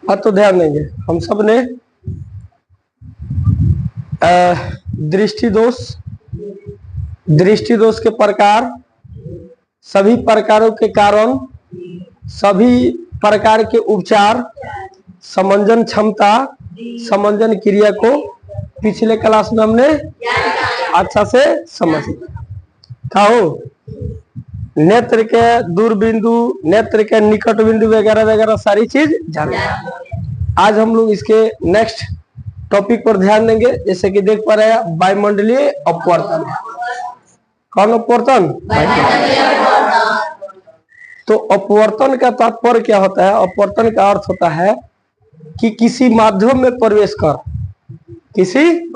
हाँ तो ध्यान देंगे हम सब ने दृष्टि दोष के प्रकार, सभी प्रकारों के कारण, सभी प्रकार के उपचार, समंजन क्षमता, समंजन क्रिया को पिछले क्लास में हमने अच्छा से समझ लिया। नेत्र के दूर बिंदु, नेत्र के निकट बिंदु वगैरह वगैरह सारी चीज जाने। आज हम लोग इसके नेक्स्ट टॉपिक पर ध्यान देंगे। जैसे कि देख पा रहे हैं वायुमंडलीय अपवर्तन। कौन अपवर्तन? तो अपवर्तन का तात्पर्य क्या होता है? अपवर्तन का अर्थ होता है कि किसी माध्यम में प्रवेश कर, किसी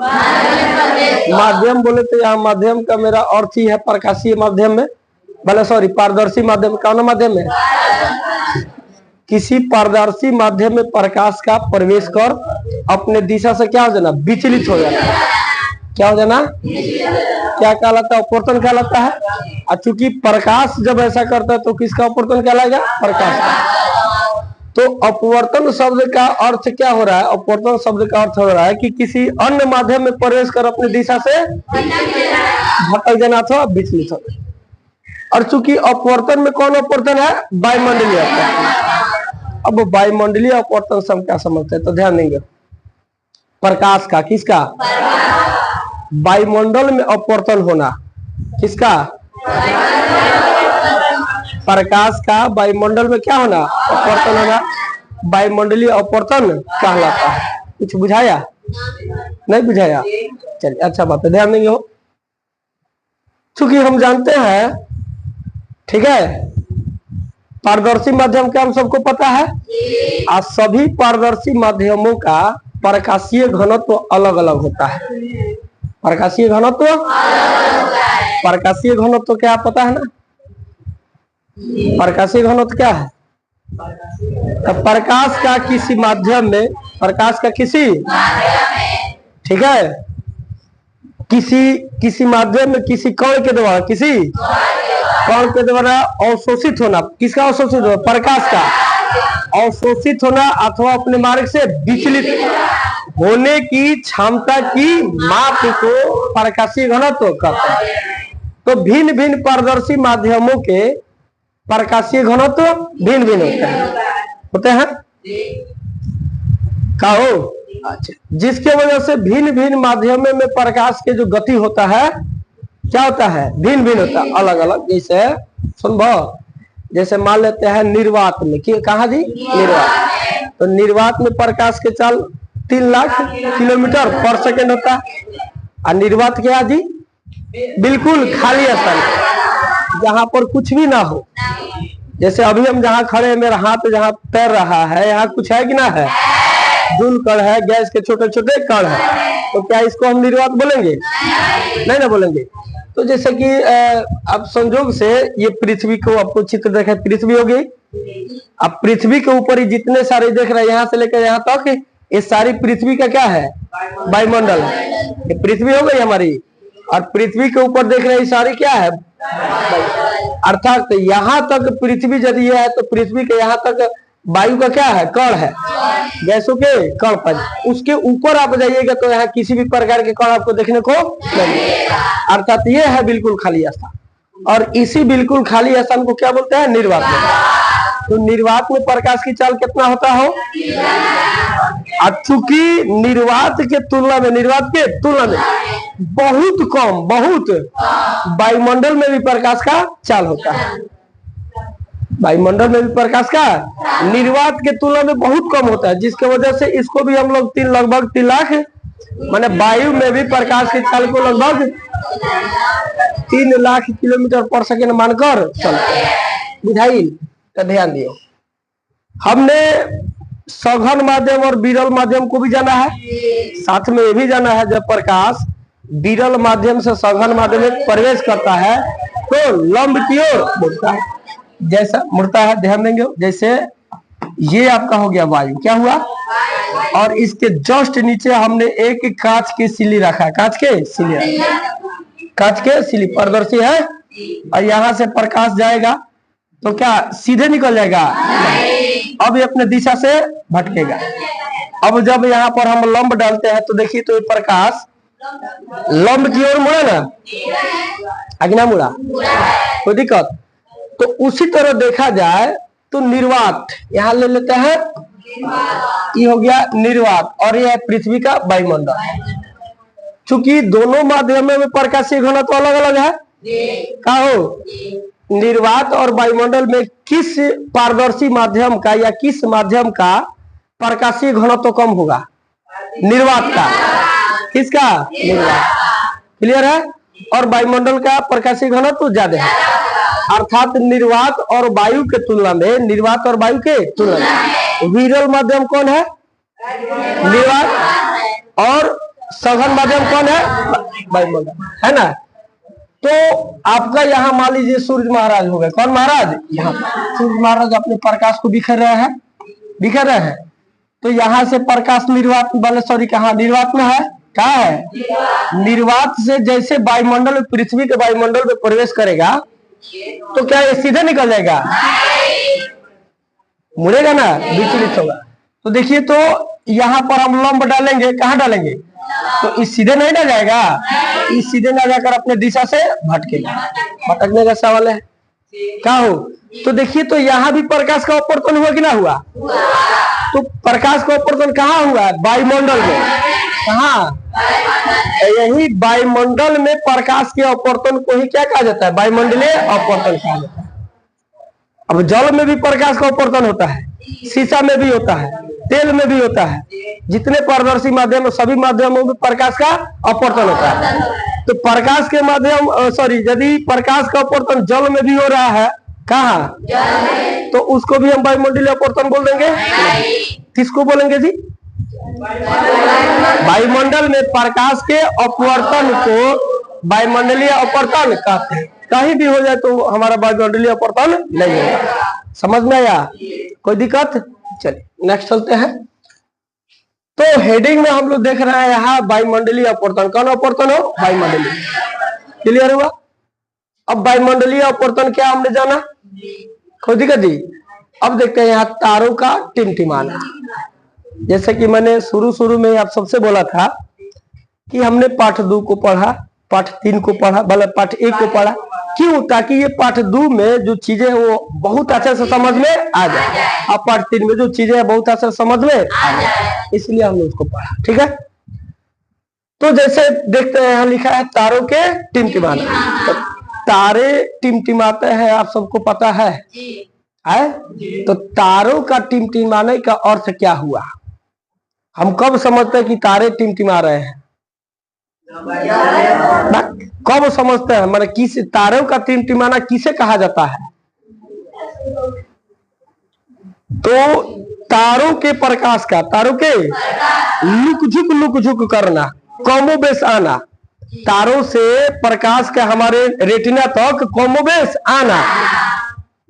माध्यम बोले तो यहाँ माध्यम का मेरा अर्थ ही है प्रकाशीय माध्यम में, भले सॉरी पारदर्शी माध्यम। कौन माध्यम है? किसी पारदर्शी माध्यम में प्रकाश का प्रवेश कर अपने दिशा से क्या हो जाना? विचलित हो जाना। क्या हो जाना? क्या कहलाता है? अपवर्तन कहलाता है। और चूंकि प्रकाश जब ऐसा करता है तो किसका अपवर्तन कहलाएगा? प्रकाश का। तो अपवर्तन शब्द का अर्थ क्या हो रहा है? अपवर्तन शब्द का अर्थ हो रहा है कि किसी अन्य माध्यम में प्रवेश कर अपनी दिशा से भटक जाना अथवा विचलित हो। और चूंकि अपवर्तन में कौन अपवर्तन है? वायुमंडलीय अपवर्तन। अब वायुमंडलीय अपवर्तन से हम क्या समझते हैं? तो ध्यान देंगे प्रकाश का, किसका? वायुमंडल में अपवर्तन होना, किसका? प्रकाश का वायुमंडल में क्या होना? अपवर्तन होना। वायुमंडलीय अपवर्तन कहलाता है। कुछ बुझाया? नहीं बुझाया? चलिए अच्छा बात है, ध्यान देंगे हो। चूंकि हम जानते हैं, ठीक है, पारदर्शी माध्यम का हम सबको पता है। आज सभी पारदर्शी माध्यमों का प्रकाशीय घनत्व अलग अलग होता है। प्रकाशीय घनत्व, प्रकाशीय घनत्व क्या पता है ना? प्रकाशीय घनत्व क्या है? तो प्रकाश का किसी माध्यम में, प्रकाश का किसी, ठीक है, किसी माध्यम में किसी कण के द्वारा, किसी कण के द्वारा अवशोषित होना। किसका अवशोषित होना? प्रकाश का अवशोषित होना अथवा अपने मार्ग से विचलित होने की क्षमता की माप को प्रकाशीय घनत्व कहते हैं। तो भिन्न भिन्न पारदर्शी माध्यमों के प्रकाशीय घनत्व भिन्न भिन्न होते हैं। कहो अच्छा, जिसके वजह से भिन्न भिन्न माध्यमों में प्रकाश के जो गति होता है क्या होता है? भिन्न भिन्न होता है, अलग अलग। जैसे सुनभो, जैसे मान लेते हैं निर्वात में, कहा जी? निर्वात। तो निर्वात में प्रकाश के चाल 3 लाख किलोमीटर पर सेकेंड होता है। और निर्वात क्या जी? बिल्कुल खाली स्थान, जहां पर कुछ भी ना हो। जैसे अभी हम जहाँ खड़े हैं, मेरा हाथ जहाँ तैर रहा है, यहाँ कुछ है कि ना है? धूल कण है, गैस के छोटे छोटे कण है। तो क्या इसको हम निर्वात बोलेंगे? नहीं ना बोलेंगे। तो जैसे कि अब संजोग से ये पृथ्वी को आपको चित्र देखे, पृथ्वी हो गई। अब पृथ्वी के ऊपर ही जितने सारे देख रहे हैं, यहाँ से लेकर यहाँ तक, ये सारी पृथ्वी का क्या है? वायुमंडल है। ये पृथ्वी हो गई हमारी। और पृथ्वी के ऊपर देख रहे हैं सारी क्या है? अर्थात यहाँ तक पृथ्वी यदि है तो पृथ्वी के यहाँ तक वायु का क्या है? कण है, गैसों के कण पर। उसके ऊपर आप जाइएगा तो यहाँ किसी भी प्रकार के कण आपको देखने को नहीं। अर्थात ये है बिल्कुल खाली स्थान। और इसी बिल्कुल खाली स्थान को क्या बोलते हैं? निर्वात में। तो निर्वात में प्रकाश की चाल कितना होता हो? चूंकि निर्वात के तुलना में बहुत कम, बहुत वायुमंडल में भी प्रकाश का चाल होता है। वायुमंडल में भी प्रकाश का निर्वात के तुलना में बहुत कम होता है, जिसके वजह से इसको भी हम लोग लगभग 3 लाख, माने वायु में भी प्रकाश की चाल को लगभग 3 लाख किलोमीटर पर सेकेंड मानकर चलते हैं। बुझाई? तो ध्यान दियो, हमने सघन माध्यम और विरल माध्यम को भी जाना है, साथ में ये भी जाना है जब प्रकाश विरल माध्यम से सघन माध्यम में प्रवेश करता है तो लंब की ओर मुड़ता है। जैसा मुड़ता है, ध्यान देंगे, जैसे ये आपका हो गया वायु, क्या हुआ? और इसके जस्ट नीचे हमने एक कांच की सिल्ली रखा है, कांच के सिल्ली पारदर्शी है। और यहाँ से प्रकाश जाएगा तो क्या सीधे निकल जाएगा? नहीं। अब ये अपने दिशा से भटकेगा। अब जब यहाँ पर हम लंब डालते हैं तो देखिए तो ये प्रकाश लंब की ओर मुड़ा ना, आगे ना मुड़ा, कोई दिक्कत? तो उसी तरह देखा जाए तो निर्वात यहाँ ले लेते हैं, ये हो गया निर्वात और यह है पृथ्वी का वायुमंडल। चूंकि दोनों माध्यमों में प्रकाशीय घनत्व अलग अलग है, क्या हो निर्वात और वायुमंडल में किस पारदर्शी माध्यम का या किस माध्यम का प्रकाशीय घनत्व कम होगा? निर्वात का। किसका? निर्वात। क्लियर है? और वायुमंडल का प्रकाशीय घनत्व ज्यादा है, अर्थात निर्वात और वायु के तुलना में, निर्वात और वायु के तुलना में विरल माध्यम कौन है? निर्वात। और सघन माध्यम कौन है? वायुमंडल, है ना। तो आपका यहाँ मान लीजिए सूर्य महाराज हो गए, कौन महाराज? यहाँ सूर्य महाराज अपने प्रकाश को बिखर रहे हैं, तो यहाँ से प्रकाश निर्वात वाले, सॉरी कहाँ निर्वात में है, कहा है निर्वात से जैसे वायुमंडल में, पृथ्वी के वायुमंडल में प्रवेश करेगा तो क्या ये सीधे निकल जाएगा? मुड़ेगा ना, विचलित होगा। तो देखिए तो यहाँ पर हम लंब डालेंगे, कहाँ डालेंगे? तो इस सीधे नहीं ना जाएगा, इस सीधे ना जाकर अपने दिशा से भटकेगा, भटकने का सवाल है। क्या हो? तो देखिए तो यहाँ भी प्रकाश का अपवर्तन हुआ कि ना हुआ? तो प्रकाश का अपवर्तन कहाँ हुआ? वायुमंडल में। कहाँ? यही वायुमंडल में प्रकाश के अपवर्तन को ही क्या कहा जाता है? वायुमंडलीय अपवर्तन कहा जाता है। अब जल में भी प्रकाश का अपवर्तन होता है, शीशा में भी होता है, तेल में भी होता है, जितने पारदर्शी माध्यम है सभी माध्यमों में प्रकाश का अपवर्तन होता है। तो प्रकाश के माध्यम यदि प्रकाश का अपवर्तन जल में भी हो रहा है, कहाँ? तो उसको भी हम वायुमंडलीय अपवर्तन बोल देंगे। किसको बोलेंगे जी? वायुमंडल में प्रकाश के अपवर्तन को वायुमंडलीय अपवर्तन कहते हैं। कहीं भी हो जाए तो हमारा वायुमंडलीय अपवर्तन नहीं होगा। समझ में आया? कोई दिक्कत? चलिए नेक्स्ट चलते हैं। तो हेडिंग में हम लोग देख रहे हैं यहाँ वायुमंडलीय अपवर्तन। कौन अपवर्तन हो? वायुमंडलीय। क्लियर हुआ? अब वायुमंडलीय अपवर्तन क्या हमने जाना, कोई दिक्कत नहीं। अब देखते हैं यहाँ तारों का टिमटिमाना। जैसे कि मैंने शुरू में आप सबसे बोला था कि हमने पाठ 2 को पढ़ा, पाठ 3 को पढ़ा, मतलब पाठ 1 को पढ़ा, क्यों? ताकि ये पाठ 2 में जो चीजें वो बहुत अच्छे से समझ में आ जाए, अब पाठ 3 में जो चीजें है बहुत अच्छे से समझ में आ जाए, इसलिए हमने उसको पढ़ा। ठीक है, तो जैसे देखते हैं यहाँ लिखा है तारों के टिमटिमाना। तो तारे टिमटिमाते हैं, आप सबको पता है? तो तारों का टिमटिमाने का अर्थ क्या हुआ? हम कब समझते हैं कि तारे टिमटिमा रहे हैं? कब समझते हैं? मतलब किस तारों का टिमटिमाना किसे कहा जाता है? तो तारों के प्रकाश का, तारों के लुक झुक करना, कमोबेश आना, तारों से प्रकाश का हमारे रेटिना तक कमोबेश आना,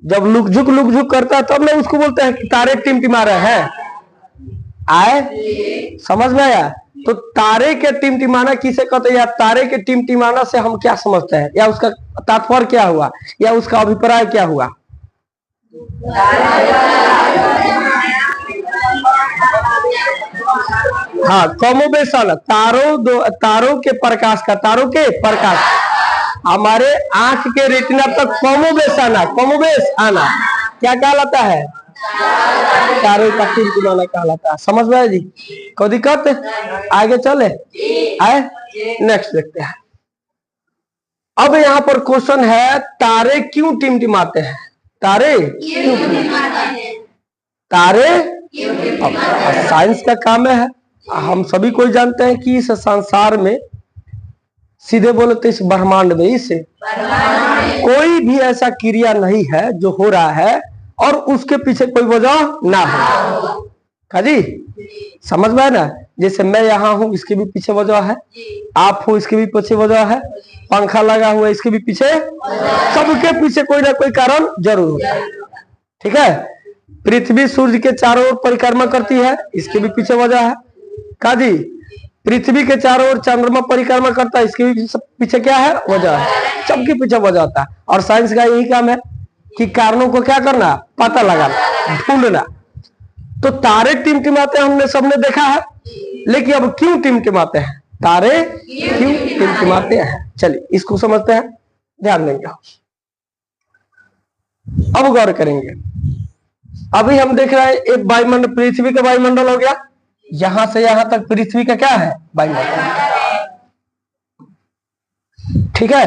जब लुक झुक करता है तब ना उसको बोलते हैं कि तारे टिमटिमा रहे हैं। समझ में आया? तो तारे के टिमटिमाना किसे कहते हैं, या तारे के टिमटिमाना से हम क्या समझते हैं, या उसका तात्पर्य क्या हुआ, या उसका अभिप्राय क्या हुआ? हाँ, कमोबेश आना, तारों के प्रकाश का, तारों के प्रकाश हमारे आंख के रेटिना तक कमोबेश आना क्या कहलाता है? तारों का टिमटिमाना कहलाता है। समझ में आया जी? कोई दिक्कत? आगे चले आए, नेक्स्ट देखते हैं। अब यहाँ पर क्वेश्चन है, तारे क्यों टिमटिमाते हैं? तारे क्यों तारे साइंस का काम है। हम सभी कोई जानते हैं कि इस संसार में, सीधे बोले तो इस ब्रह्मांड में, इस कोई भी ऐसा क्रिया नहीं है जो हो रहा है और उसके पीछे कोई वजह ना हो। जी समझ में है ना? जैसे मैं यहाँ हूँ, इसके भी पीछे वजह है, आप हो, इसके भी पीछे वजह है, पंखा लगा हुआ है, इसके भी पीछे, सबके पीछे कोई ना कोई कारण जरूर होता है। ठीक है, पृथ्वी सूर्य के चारों ओर परिक्रमा करती है, इसके भी पीछे वजह है। का जी, पृथ्वी के चारों ओर चंद्रमा परिक्रमा करता है, इसके भी पीछे क्या है? वजह है। सबके पीछे वजह होता है। और साइंस का यही काम है कि कारणों को क्या करना? पता लगाना, ढूंढना। तो तारे टिमटिमाते हमने सबने देखा है, लेकिन अब क्यों टिमटिमाते हैं, तारे क्यों टिमटिमाते हैं, चलिए इसको समझते हैं, ध्यान देंगे। अब गौर करेंगे। अभी हम देख रहे हैं एक वायुमंडल, पृथ्वी का वायुमंडल हो गया, यहां से यहां तक पृथ्वी का क्या है, वायुमंडल, ठीक है।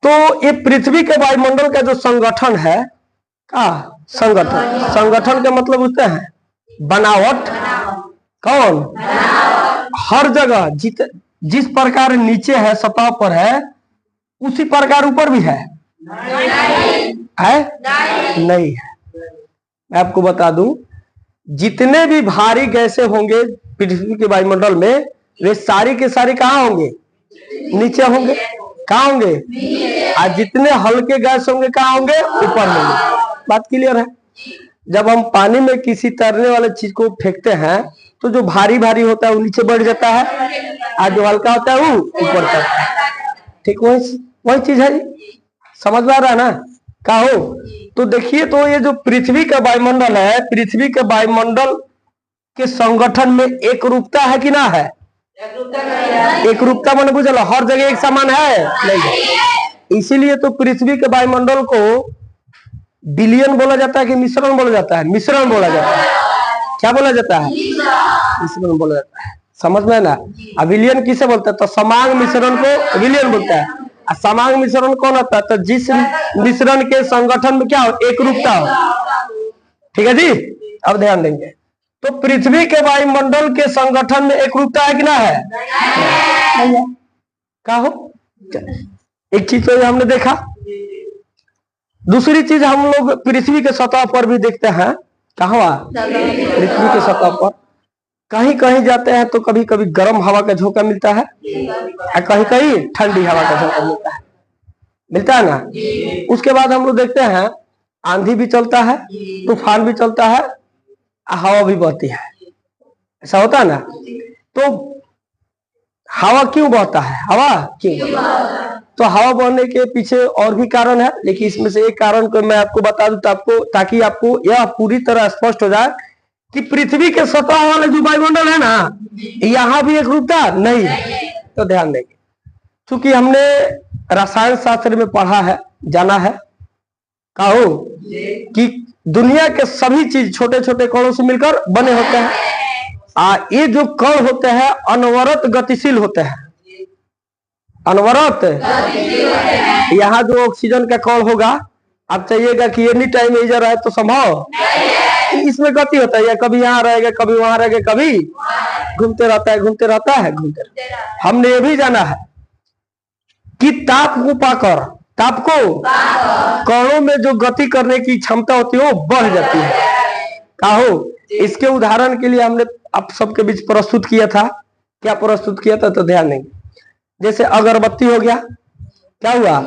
तो ये पृथ्वी के वायुमंडल का जो संगठन है, संगठन, संगठन का मतलब होता है बनावट, कौन, हर जगह जिस प्रकार नीचे है, सतह पर है, उसी प्रकार ऊपर भी है, नहीं है। मैं आपको बता दूं, जितने भी भारी गैसें होंगे पृथ्वी के वायुमंडल में, वे सारी के सारी कहाँ होंगे, नीचे होंगे, कहाँ होंगे, और जितने हल्के गैस होंगे कहाँ होंगे, ऊपर होंगे। बात क्लियर है। जब हम पानी में किसी तैरने वाले चीज को फेंकते हैं तो जो भारी भारी होता है वो नीचे बढ़ जाता है, और जो हल्का होता है वो ऊपर चढ़ता है, ठीक वही चीज है, समझ में आ रहा है ना, क्या हो। तो देखिए, तो ये जो पृथ्वी का वायुमंडल है, पृथ्वी के वायुमंडल के संगठन में एक रूपता है कि ना है, एक रूपता मैंने बुझल, हर जगह एक समान है नहीं। इसीलिए तो पृथ्वी के वायुमंडल को विलयन बोला जाता है कि मिश्रण बोला जाता है, मिश्रण बोला जाता है, क्या बोला जाता है, मिश्रण बोला जाता है, समझ में ना। विलयन किसे बोलते हैं, तो समांग मिश्रण को विलयन बोलता है। समांग मिश्रण कौन होता है, तो जिस मिश्रण के संगठन में क्या हो, एक रूपता हो, ठीक है जी। अब ध्यान देंगे, तो पृथ्वी के वायुमंडल के संगठन में एक रूपता है कि ना है, क्या हो। एक चीज तो हमने देखा, दूसरी चीज हम लोग पृथ्वी के सतह पर भी देखते हैं, कहाँ, पृथ्वी के सतह पर कहीं कहीं जाते हैं तो कभी कभी गर्म हवा का झोंका मिलता है, और कहीं कहीं ठंडी हवा का झोंका मिलता है ना। उसके बाद हम लोग देखते हैं आंधी भी चलता है, तूफान भी चलता है, हवा भी बहती है, ऐसा होता है ना। तो हवा क्यों बहता है, हवा क्यों, तो हवा बहने के पीछे और भी कारण है, लेकिन इसमें से एक कारण को मैं आपको बता दूं आपको, ताकि आपको यह पूरी तरह स्पष्ट हो जाए कि पृथ्वी के सतह वाले जो वायुमंडल है ना, यहाँ भी एक रूपता नहीं है। तो ध्यान देंगे, क्योंकि हमने रसायन शास्त्र में पढ़ा है, जाना है, कहो कि दुनिया के सभी चीज छोटे छोटे कणों से मिलकर बने होते हैं। ये जो कण होते हैं अनवरत गतिशील होते हैं, अनवरत। यहाँ जो ऑक्सीजन का कण होगा, आप चाहिएगा कि एनी टाइम इधर रहे तो संभव, इसमें गति होता है, कभी यहाँ रहेगा, कभी वहां रहेगा, कभी घूमते रहता है, घूमते रहता है, घूमते रहता है। हमने ये भी जाना है कि ताप को पाकर, ताप को कणों में जो गति करने की क्षमता होती है वो बढ़ जाती है, कहो। इसके उदाहरण के लिए हमने आप सबके बीच प्रस्तुत किया था, क्या प्रस्तुत किया था, तो ध्यान देंगे। जैसे अगरबत्ती हो गया, क्या हुआ,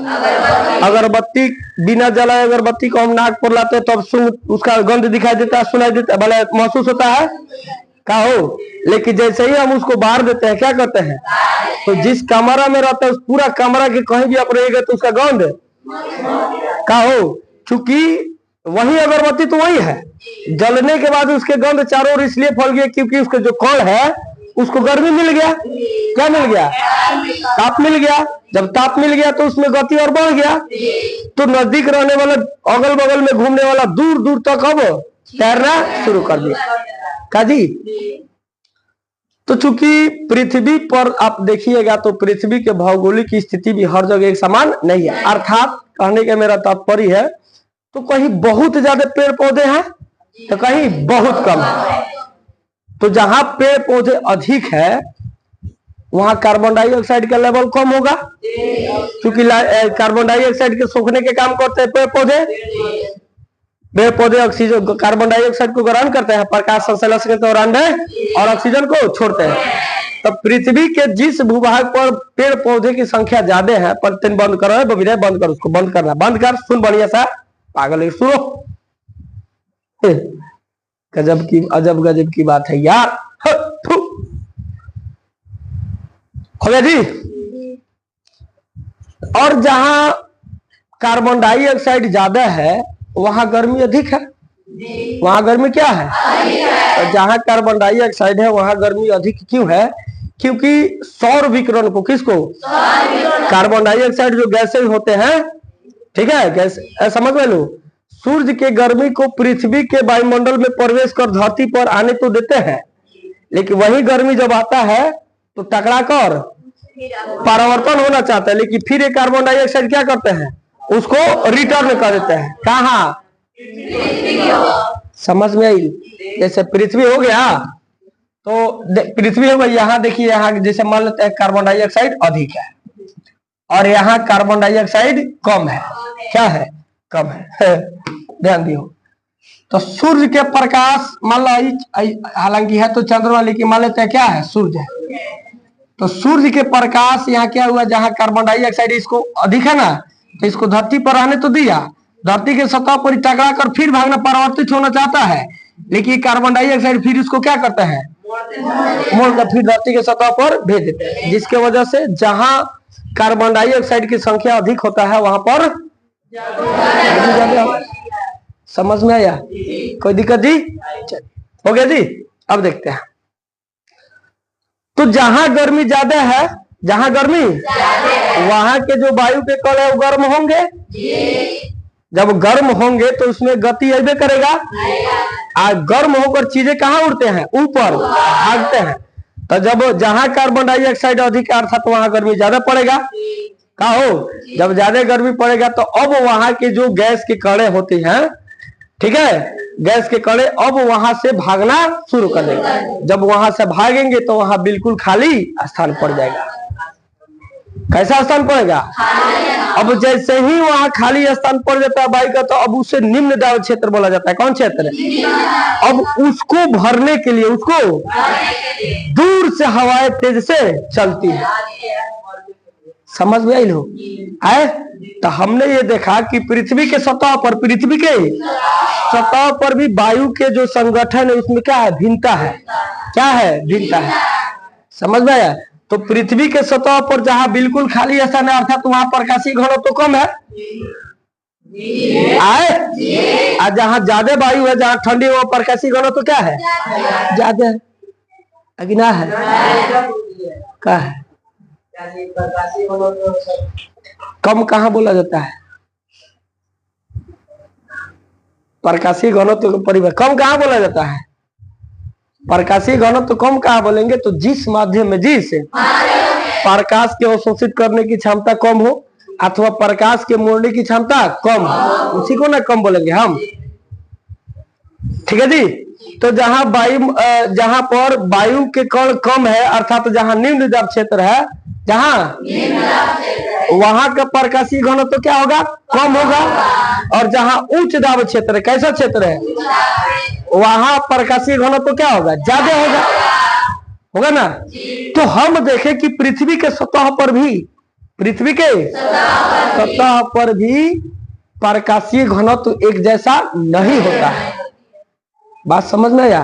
अगरबत्ती बिना जलाए अगरबत्ती को हम नाक पर लाते हैं तो अब उसका गंध दिखाई देता है, सुनाई देता है, भले महसूस होता है, क्या हो। लेकिन जैसे ही हम उसको बाहर देते हैं, क्या करते हैं, तो जिस कमरा में रहता है उस पूरा कमरा के कहीं भी आप रहेगा तो उसका गंध, क्या हो। चूंकि वही अगरबत्ती तो वही है, जलने के बाद उसके गंध चारों ओर इसलिए फैल गया क्योंकि उसके जो कण है उसको गर्मी मिल गया, क्या मिल गया, ताप मिल गया। जब ताप मिल गया तो उसमें गति और बढ़ गया, तो नजदीक रहने वाला, अगल बगल में घूमने वाला दूर दूर तक अब तैरना शुरू कर दिया, का जी। तो चूंकि पृथ्वी पर आप देखिएगा तो पृथ्वी के भौगोलिक स्थिति भी हर जगह एक समान नहीं है। अर्थात कहने का मेरा तात्पर्य है, तो कहीं बहुत ज्यादा पेड़ पौधे हैं तो कहीं बहुत कम है। तो जहां पेड़ पौधे अधिक है वहां कार्बन डाइऑक्साइड का लेवल कम होगा, क्योंकि कार्बन डाइऑक्साइड के सोखने के काम करते हैं पेड़ पौधे। पेड़ पौधे ऑक्सीजन, कार्बन डाइऑक्साइड को ग्रहण करते हैं प्रकाश संश्लेषण के दौरान और ऑक्सीजन को छोड़ते हैं। तो पृथ्वी के जिस भूभाग पर पेड़ पौधे की संख्या ज्यादा है, पर बंद करो, बबीरे बंद कर, उसको बंद करना, बंद कर, सुन बढ़िया सा, पागल है, सुनो। गजब की, अजब गजब की बात है यार, हो गया जी। और जहां कार्बन डाइऑक्साइड ज्यादा है वहां गर्मी अधिक है, वहां गर्मी क्या है? तो जहां कार्बन डाइऑक्साइड है वहां गर्मी अधिक क्यों है? क्योंकि सौर विकिरण को, किसको? कार्बन डाइऑक्साइड जो गैसें होते हैं, ठीक है, गैस समझ में लो, सूर्य के गर्मी को पृथ्वी के वायुमंडल में प्रवेश कर धरती पर आने तो देते हैं, लेकिन वही गर्मी जब आता है तो टकरा कर परावर्तन होना चाहता है, लेकिन फिर ये कार्बन डाइऑक्साइड क्या करते हैं? उसको रिटर्न कर देते हैं। कहा? समझ में आई? जैसे पृथ्वी हो गया तो पृथ्वी हो गई, यहाँ देखिए, यहाँ जैसे मान लेते हैं कार्बन डाइऑक्साइड अधिक है और यहाँ कार्बन डाइऑक्साइड कम है। क्या है? कम है। ध्यान दियो। तो सूर्य के प्रकाश मान लो, हालांकि है तो चंद्रमा, लेकिन मान लेते हैं क्या है? सूर्य है। तो सूर्य के प्रकाश यहाँ क्या हुआ? जहाँ कार्बन डाइऑक्साइड इसको अधिक है ना, तो इसको धरती पर आने तो दिया, धरती के सतह पर टकरा कर फिर भागना, परावर्तित होना चाहता है, लेकिन कार्बन डाइऑक्साइड फिर इसको क्या करता है? मोड़कर फिर धरती के सतह पर भेज देते हैं, जिसके वजह से जहां कार्बन डाइऑक्साइड की संख्या अधिक होता है वहां पर समझ में आया? कोई दिक्कत जी? हो गया जी? अब देखते हैं। तो जहां गर्मी ज्यादा है, जहां गर्मी वहां के जो वायु के कण है वो गर्म होंगे। जब गर्म होंगे तो उसमें गति अबे करेगा, गर्म होकर चीजें कहाँ उड़ते हैं? ऊपर भागते हैं। तो जब जहां कार्बन डाइऑक्साइड अधिक है अर्थात वहां गर्मी ज्यादा पड़ेगा। का हो? जब ज्यादा गर्मी पड़ेगा तो अब वहां के जो गैस के कणे होती हैं, ठीक है, गैस के कणे अब वहां से भागना शुरू कर देंगे। जब वहां से भागेंगे तो वहां बिल्कुल खाली स्थान पड़ जाएगा। कैसा स्थान पड़ेगा? अब जैसे ही वहां खाली स्थान पड़ जाता है वायु का, तो अब उसे निम्न दाब क्षेत्र बोला जाता है। कौन क्षेत्र? अब उसको भरने के लिए, उसको दूर से हवाएं तेज से चलती है। समझ में आई लो? आए? तो हमने ये देखा कि पृथ्वी के सतह पर, पृथ्वी के सतह पर भी वायु के जो संगठन है उसमें क्या है? भिन्नता है। क्या है? भिन्नता है। समझ में आया? तो पृथ्वी के सतह पर जहां बिल्कुल खाली स्थान है अर्थात वहां प्रकाशीय घनत्व तो कम है, आए? और जहां ज्यादा वायु है, जहां ठंडी है, वहां प्रकाशीय घनत्व तो क्या है? ज्यादा है। अगिना है? क्या है? कम कहाँ बोला जाता है? प्रकाशीय घनत्व का परिभाषा कम कहाँ बोला जाता है? प्रकाशीय घनत्व कम कहाँ बोलेंगे? तो जिस माध्यम में, जिस प्रकाश के अवशोषित करने की क्षमता कम हो अथवा प्रकाश के मोड़ने की क्षमता कम हो, उसी को ना कम बोलेंगे हम। ठीक है जी? तो जहां वायु, जहां पर वायु के कण कम है अर्थात जहां निम्न दाब क्षेत्र है, जहां वहां का प्रकाशीय घनत्व तो क्या होगा? कम होगा। और जहां उच्च दाब क्षेत्र है, कैसा क्षेत्र है, वहां प्रकाशीय घनत्व तो क्या होगा? ज्यादा होगा। होगा ना? तो हम देखें कि पृथ्वी के सतह पर भी, पृथ्वी के सतह पर भी प्रकाशीय घनत्व एक जैसा नहीं होता है। बात समझ में आया?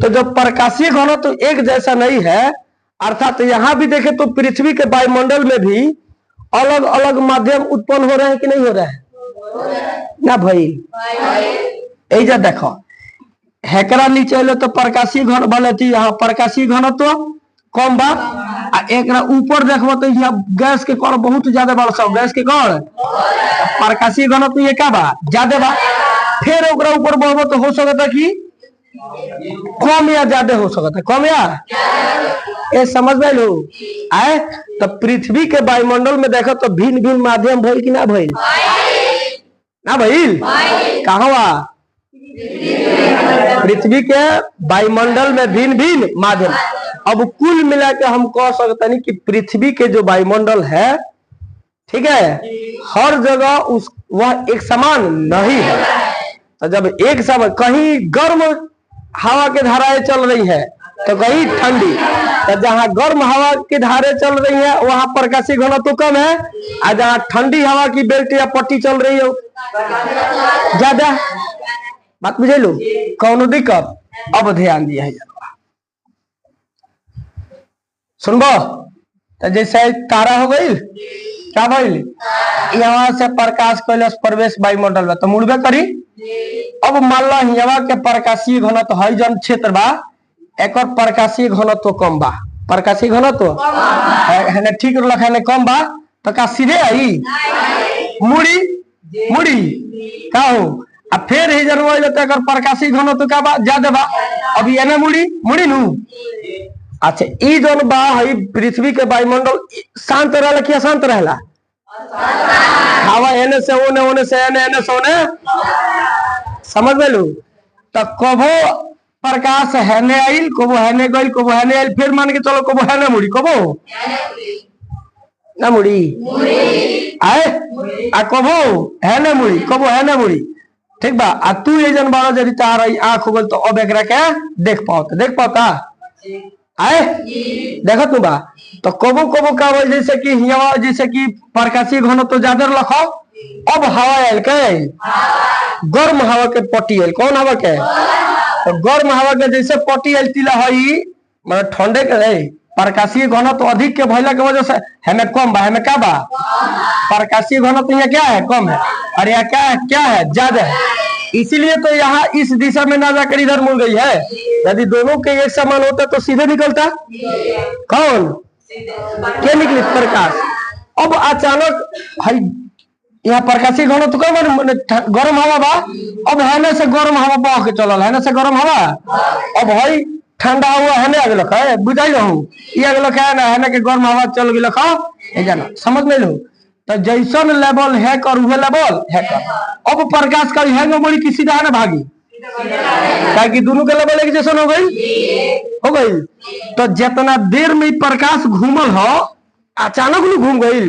तो जब प्रकाशीय घनत्व एक जैसा नहीं है अर्थात यहाँ भी देखें तो पृथ्वी के वायुमंडल में भी अलग अलग माध्यम उत्पन्न हो रहे हैं कि नहीं हो रहे हैं? ना भाई, ऐजा देखो, हेकरा नीचे लो तो प्रकाशीय घन बोले थी, यहाँ प्रकाशीय घनत्व कम बा, एक ऊपर देखो तो यहाँ गैस के कण बहुत ज्यादा बड़ा सब, गैस के कण प्रकाशीय घनत्व ये क्या बा? ज्यादा बा। फिर ऊपर बढ़ो तो हो सकता कि कम या ज्यादा हो सकता है। कम या ये समझ में लो? आए? तो पृथ्वी के वायुमंडल में देखो तो भिन्न भिन्न माध्यम भइल कि ना भइल? ना भइल? कहाँ बा? पृथ्वी के वायुमंडल में भिन्न भिन्न माध्यम। अब कुल मिला के हम कह सकते हैं कि पृथ्वी के जो वायुमंडल है, ठीक है, हर जगह उस वह एक समान नहीं है। तो जब एक समान, कहीं गर्म हवा की धाराएं चल रही है तो कहीं ठंडी, तो जहां गर्म हवा की धाराएं चल रही है वहां प्रकाशीय घनत्व तो कम है, और जहां ठंडी हवा की बेल्ट या पट्टी चल रही है ज्यादा। बात बुझे लो? कौन दिक्कत? अब ध्यान दिया है, सुनबो? तो जैसे तारा हो गई, क्या भइल? यहाँ से प्रकाश कैलाश प्रवेश वायुमंडल में तो मुड़बे करी, अब मान लो हिवा के प्रकाशीय घनत्व है जन क्षेत्र बा एक प्रकाशीय घनत्व कम बा, प्रकाशीय घनत्व है ठीक रखा है कम बा तो का सीधे आई मुड़ी मुड़ी का हो अब फिर ही जरूर प्रकाशीय घनत्व का बा ज्यादा बा अभी एने मुड़ी मुड़ी नू। अच्छा ई जन बा है पृथ्वी के वायुमंडल शांत रहला कि अशांत रहला? हवा एने से ओने ओने से एने से ओने समझ में लू तो कबो प्रकाश हैने आइल कबो हैने गइल कबो हैने आइल फिर मान के चलो कबो हैने मुड़ी कबो ना मुड़ी आए आ कबो हैने मुड़ी कबो हैने मुड़ी ठीक बा। आ तू ये जन बारो जरी तार आंख हो गल तो अब एकरा के देख पाता आए देखो तू बा तो कबो कबो का जैसे कि हवा जैसे कि प्रकाशीय घनत्व तो ज्यादा रखो अब हवा आयल के गर्म हवा के पट्टी आयल कौन हवा के तो गर्म हवा के जैसे पट्टी आयल तिला हई मतलब ठंडे के है प्रकाशीय घनत्व तो अधिक के भइला के वजह से हमें कम बा हमें का बा प्रकाशीय घनत्व तो यहाँ क्या है कम है और यहाँ क्या है ज्यादा है इसीलिए तो यहाँ इस दिशा में ना जाकर इधर मुड़ गई है। यदि दोनों के एक समान होता तो सीधे निकलता कौन क्या निकली प्रकाश। अब अचानक है यहाँ प्रकाशीय घनत्व तो गर्म हवा बा अब है से गर्म हवा बह के चलल है से गर्म हवा अब है ठंडा हुआ है ना अगलक है बुझाई रहूं ये अगलक है ना के गर्म हवा चल गई जाना समझ में लो तो जैसन लेवल है कर उहे लेवल है कर अब प्रकाश का है बड़ी की सीधा है ना भागी ताकि दोनों के लेवल एक जैसन हो गई तो जितना देर में प्रकाश घूमल हो अचानक नहीं घूम गई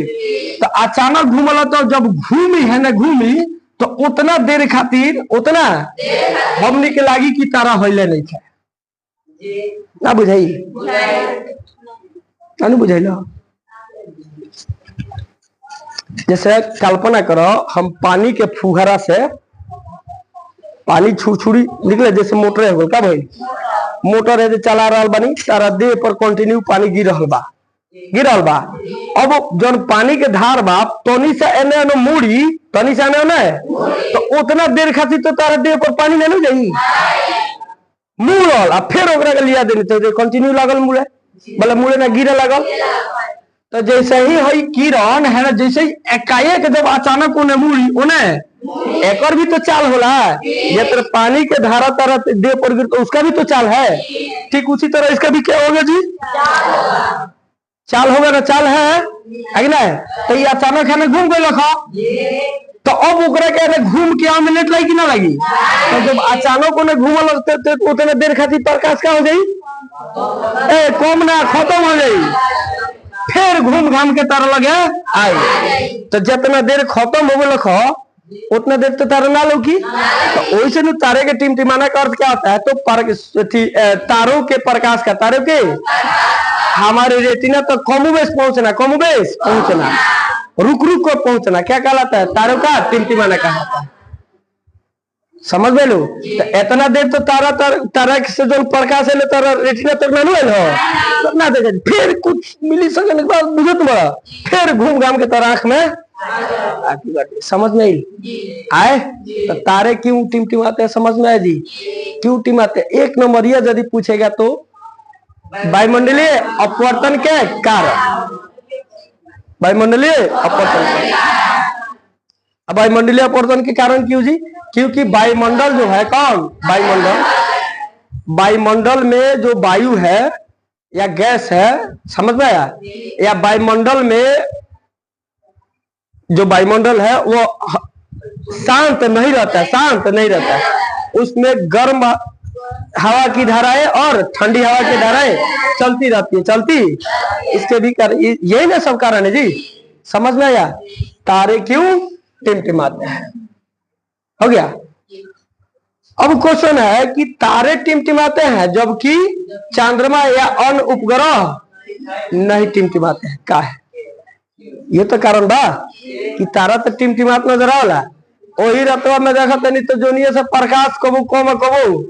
तो अचानक घूमल तो जब घूमी है ना घूमी तो उतना देर खातिर उतना हमने के लागी की तारा होइले नहीं है ना बुझाई ना बुझाइल। जैसे कल्पना करो हम पानी के फुहारा से पानी छुड़छुड़ी निकले जैसे मोटर है का भाई मोटर है चला रहा बानी तारा देह पर कंटिन्यू पानी गिर रहा बा अब जन पानी के धार बा तनी से एने मुड़ी तनी से एने तो उतना देर खातिर तो तारा देह पर पानी नहीं जाई मुड़ल फिर ओकरा के लिया देनी तो कंटिन्यू लागल मुड़े बोले मुड़े ना गिरे लागल तो जैसे ही है किरण है ना जैसे ही एकाएक जब अचानक उन्हें मुड़ी उन्हें एक भी तो चाल होला ये तो पानी के धारा तारा देह पर गिर तो उसका भी तो चाल है ठीक उसी तरह इसका भी क्या होगा जी चाल होगा ना चाल है अगला तो ये अचानक है ना घूम गए लखा तो अब ओकरा के घूम के मिनट लगी कि ना लगी तो जब अचानक उन्हें घूम लगते तो उतने देर खातिर प्रकाश का हो जाई कम ना खत्म हो जाई फिर घूम घाम के तारा लगे आई तो जितना देर खत्म हो गए उतना देर तो तारा ना लौकी तो वैसे नहीं तारे के टिमटिमाना का अर्थ क्या होता है तो तारों के प्रकाश का तारों के हमारे रेटिना तो कमोबेश पहुंचना रुक को पहुंचना क्या कहलाता है तारों का टिमटिमाना कहलाता है समझ में लो तो इतना देर तो तारा से जो प्रकाश है तारा रेटिना तक ना देखे फिर कुछ मिली सेकंड के बाद बुझत बड़ा फिर घूम घाम के तारा आंख में समझ में आए तो तारे क्यों टिमटिमाते हैं समझ में आए जी क्यों टिमाते एक नंबर यदि पूछेगा तो वायुमंडलीय अपवर्तन के कारण वायुमंडलीय अपवर्तन वायुमंडलीय अपवर्तन के कारण क्यों जी क्योंकि वायुमंडल जो है कौन वायुमंडल में जो वायु है या गैस है समझ में आया या वायुमंडल में जो वायुमंडल है वो शांत नहीं रहता उसमें गर्म हवा की धाराएं और ठंडी हवा की धाराएं चलती रहती है इसके भी कारण यही ना सब कारण है जी समझ में आया तारे क्यों टिमटिमाते हैं हो गया। अब क्वेश्चन है कि तारे टिमटिमाते हैं जबकि चंद्रमा या अन्य उपग्रह नहीं टिमटिमाते हैं का है ये तो कारण बा कि तारा तो टिमटिमात नजर आवला वही रतवा में देखा नहीं तो जोनिया से प्रकाश कबू कम कबू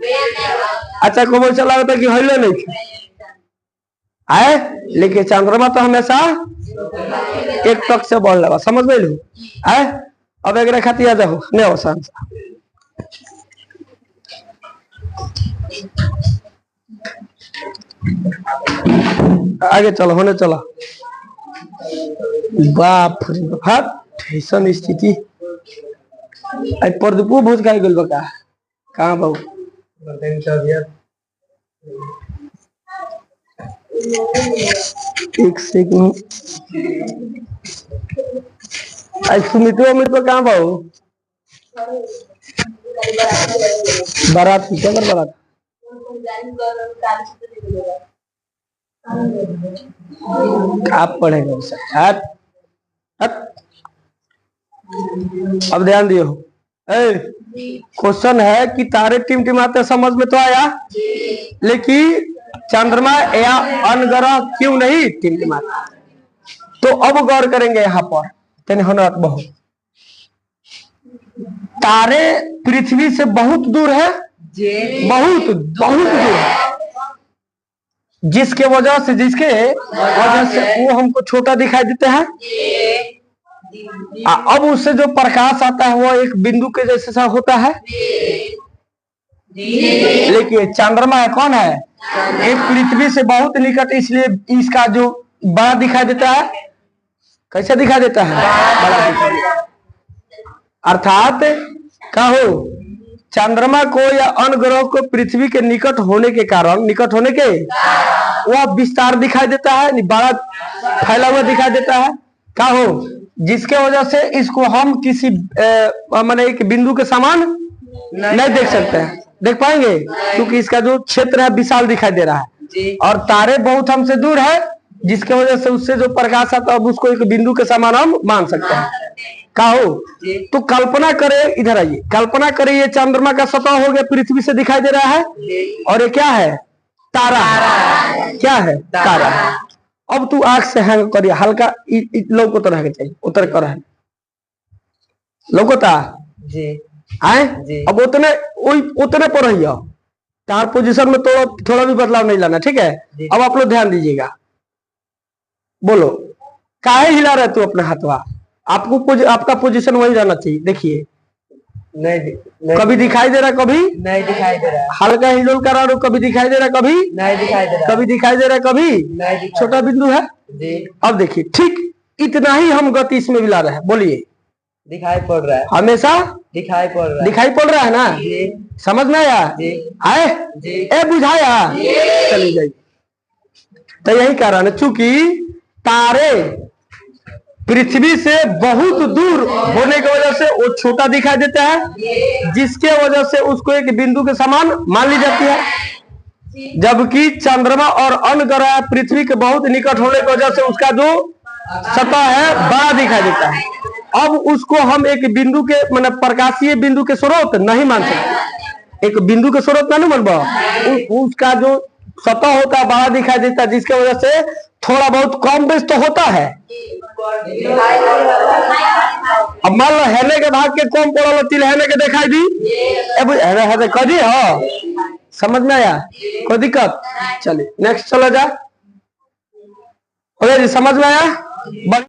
अच्छा कबू चला होता कि हिले नहीं आए लेकिन चंद्रमा तो हमेशा एक तक से बढ़ लगा समझ में लो आए अब एक खाती आ जाओ नहीं हो आगे चलो, होने चला। बाप रे बाप, ऐसन स्थिति प्रदीपो भूज गए गल बका कहाँ बाबू एक सेकंड। सुमितो अमित कहाँ बाबू बारात क्या कर बारात आप पढ़ेगा सर। अब ध्यान दियो, क्वेश्चन है कि तारे टिमटिमाते समझ में तो आया, लेकिन चंद्रमा या अन्य ग्रह क्यों नहीं टिमटिमाते। तो अब गौर करेंगे यहाँ पर तेने होनरत बहुत तारे पृथ्वी से बहुत दूर है, बहुत बहुत दूर है, जिसके वजह से वो हमको छोटा दिखाई देते हैं। अब उससे जो प्रकाश आता है वो एक बिंदु के जैसे सा होता है। लेकिन चंद्रमा है कौन है, एक पृथ्वी से बहुत निकट, इसलिए इसका जो बड़ा दिखाई देता है। कैसे दिखाई देता है, बड़ा दिखाई देता है। अर्थात कहो चंद्रमा को या अन्य ग्रह को पृथ्वी के निकट होने के कारण, निकट होने के वह विस्तार दिखाई देता है, बड़ा फैला हुआ दिखाई देता है। कहो जिसके वजह से इसको हम किसी माने एक बिंदु के समान नहीं देख सकते हैं, देख पाएंगे, क्योंकि इसका जो क्षेत्र है विशाल दिखाई दे रहा है। और तारे बहुत हमसे दूर है, जिसके वजह से उससे जो प्रकाश आता है अब उसको एक बिंदु के समान हम मान सकते हैं। कहो तो कल्पना करें, इधर आइए, कल्पना करें ये चंद्रमा का सतह हो गया, पृथ्वी से दिखाई दे रहा है, और ये क्या है, तारा। क्या है, तारा। अब तू आंख से हैंग करिए, हल्का लोग तो रहना चाहिए, उतर कर है लोगोता जी आए जी। अब उतने पर रही हो, तार पोजीशन में थोड़ा भी बदलाव नहीं लाना, ठीक है। अब आप लोग ध्यान दीजिएगा, बोलो काहे हिला रहे तू अपने हाथवा, आपका पोजीशन वही रहना चाहिए। देखिए नहीं, कभी दिखाई दे रहा, कभी नहीं दिखाई दे रहा, हल्का हिलोल कर रहा, कभी दिखाई दे रहा, कभी नहीं दिखाई दे रहा, कभी दिखाई दे रहा, कभी नहीं, छोटा बिंदु है जी। अब देखिए ठीक इतना ही हम गति इसमें मिला रहे हैं, बोलिए दिखाई पड़ रहा है, हमेशा दिखाई पड़ रहा है ना जी। समझ में आया आए ए बुझाया, चली जाइए। तो यही कारण है, चूंकि तारे पृथ्वी से बहुत दूर होने की वजह से वो छोटा दिखाई देता है, जिसके वजह से उसको एक बिंदु के समान मान ली जाती है। जबकि चंद्रमा और अन्य ग्रह पृथ्वी के बहुत निकट होने की वजह से उसका जो सतह है बड़ा दिखाई देता है। अब उसको हम एक बिंदु के मतलब प्रकाशीय बिंदु के स्रोत नहीं मान सकते, एक बिंदु के स्रोत नहीं मानबा, उसका जो सतह होता है बड़ा दिखाई देता है, जिसके वजह से थोड़ा बहुत कम बेस तो होता है। अब मान लो हेले के भाग के कम पड़ल, तिल हेले के दिखाई दी कदी हो, समझ में आया, कोई दिक्कत। चलिए नेक्स्ट चलो जा, समझ में आया।